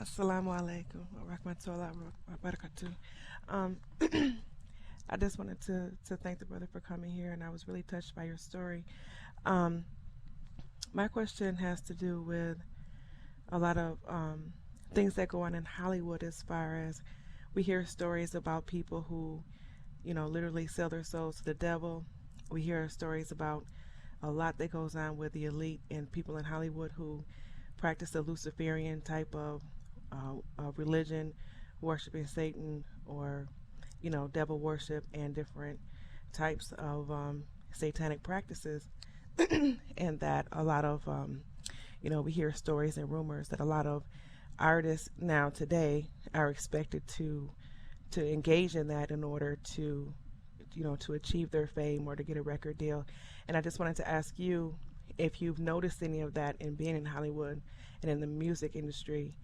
Assalamu alaikum wa rahmatullahi wa barakatuh. I just wanted to thank the brother for coming here, and I was really touched by your story. My question has to do with a lot of things that go on in Hollywood, as far as we hear stories about people who, literally sell their souls to the devil. We hear stories about a lot that goes on with the elite and people in Hollywood who practice the Luciferian type of religion, worshiping Satan, or devil worship, and different types of satanic practices. And that a lot of we hear stories and rumors that a lot of artists now today are expected to engage in that in order to to achieve their fame or to get a record deal. And I just wanted to ask you if you've noticed any of that in being in Hollywood and in the music industry.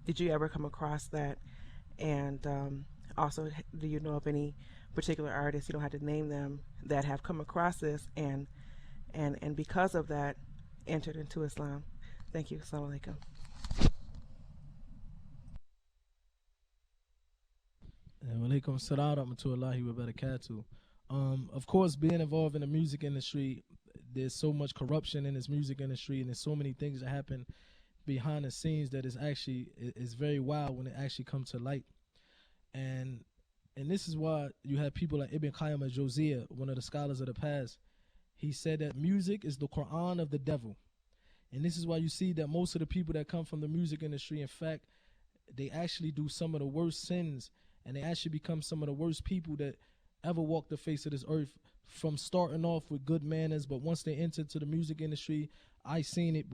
Did you ever come across that? And also, do you know of any particular artists, you don't have to name them, that have come across this and because of that entered into Islam? Thank you. Assalamu alaikum. Walaikum salam wa rahmatullahi wa barakatuh. Of course, being involved in the music industry, there's so much corruption in this music industry, and there's so many things that happen behind the scenes that is very wild when it actually comes to light. And this is why you have people like Ibn Qayyim al-Jawziyya, one of the scholars of the past. He said that music is the Quran of the devil. And this is why you see that most of the people that come from the music industry, in fact, they actually do some of the worst sins, and they actually become some of the worst people that ever walked the face of this earth, from starting off with good manners. But once they enter to the music industry, I seen it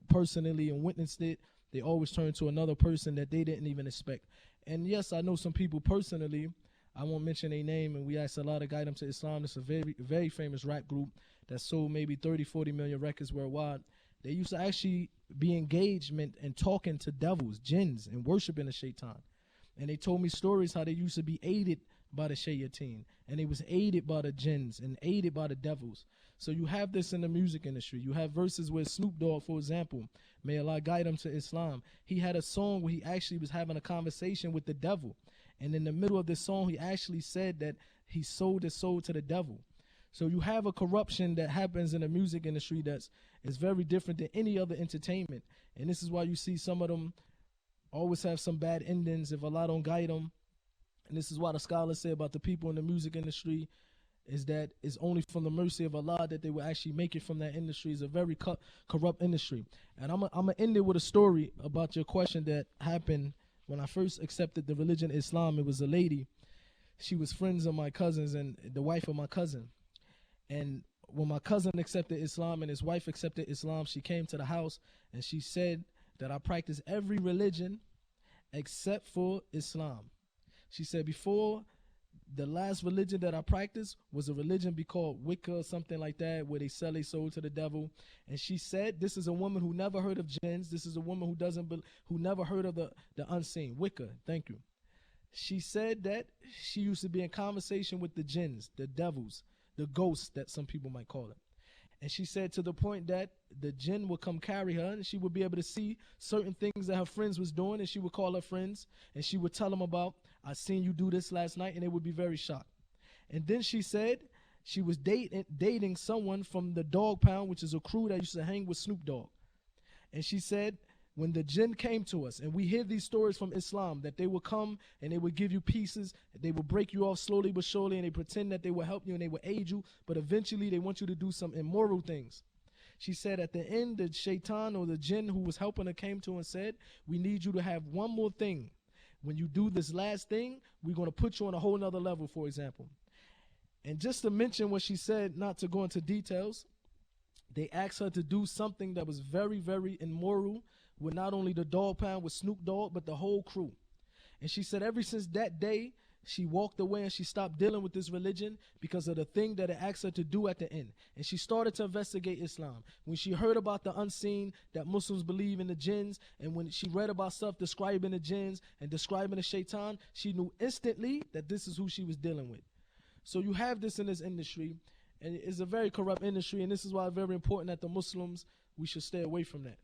personally and witnessed it, they always turn to another person that they didn't even expect. And yes, I know some people personally, I won't mention their name, and we asked a lot to guide them to Islam. It's a very, very famous rap group that sold maybe 30, 40 million records worldwide. They used to actually be engagement and talking to devils, jinns, and worshiping the shaitan. And they told me stories how they used to be aided by the shayateen, and they was aided by the jinns and aided by the devils. So you have this in the music industry. You have verses where Snoop Dogg, for example, may Allah guide him to Islam, he had a song where he actually was having a conversation with the devil. And in the middle of the song, he actually said that he sold his soul to the devil. So you have a corruption that happens in the music industry is very different than any other entertainment. And this is why you see some of them always have some bad endings if Allah don't guide them. And this is why the scholars say about the people in the music industry is that it's only from the mercy of Allah that they will actually make it from that industry. It's a very corrupt industry. And I'm going to end it with a story about your question that happened when I first accepted the religion Islam. It was a lady. She was friends of my cousins and the wife of my cousin. And when my cousin accepted Islam and his wife accepted Islam, she came to the house and she said that I practice every religion except for Islam. She said before, the last religion that I practiced was a religion called Wicca or something like that, where they sell their soul to the devil. And she said this is a woman who never heard of jinns. This is a woman who never heard of the unseen. Wicca, thank you. She said that she used to be in conversation with the jinns, the devils, the ghosts that some people might call it. And she said to the point that the jinn would come carry her, and she would be able to see certain things that her friends was doing, and she would call her friends, and she would tell them about, I seen you do this last night, and they would be very shocked. And then she said she was dating someone from the Dog Pound, which is a crew that used to hang with Snoop Dogg. And she said when the jinn came to us, and we hear these stories from Islam, that they would come and they would give you pieces, they would break you off slowly but surely, and they pretend that they will help you and they will aid you, but eventually they want you to do some immoral things. She said at the end, the shaitan or the jinn who was helping her came to her and said, we need you to have one more thing. When you do this last thing, we're going to put you on a whole nother level, for example. And just to mention what she said, not to go into details, they asked her to do something that was very, very immoral with not only the Dog Pound, with Snoop Dogg, but the whole crew. And she said ever since that day, she walked away and she stopped dealing with this religion because of the thing that it asked her to do at the end. And she started to investigate Islam. When she heard about the unseen, that Muslims believe in the jinns, and when she read about stuff describing the jinns and describing the shaitan, she knew instantly that this is who she was dealing with. So you have this in this industry, and it's a very corrupt industry, and this is why it's very important that the Muslims, we should stay away from that.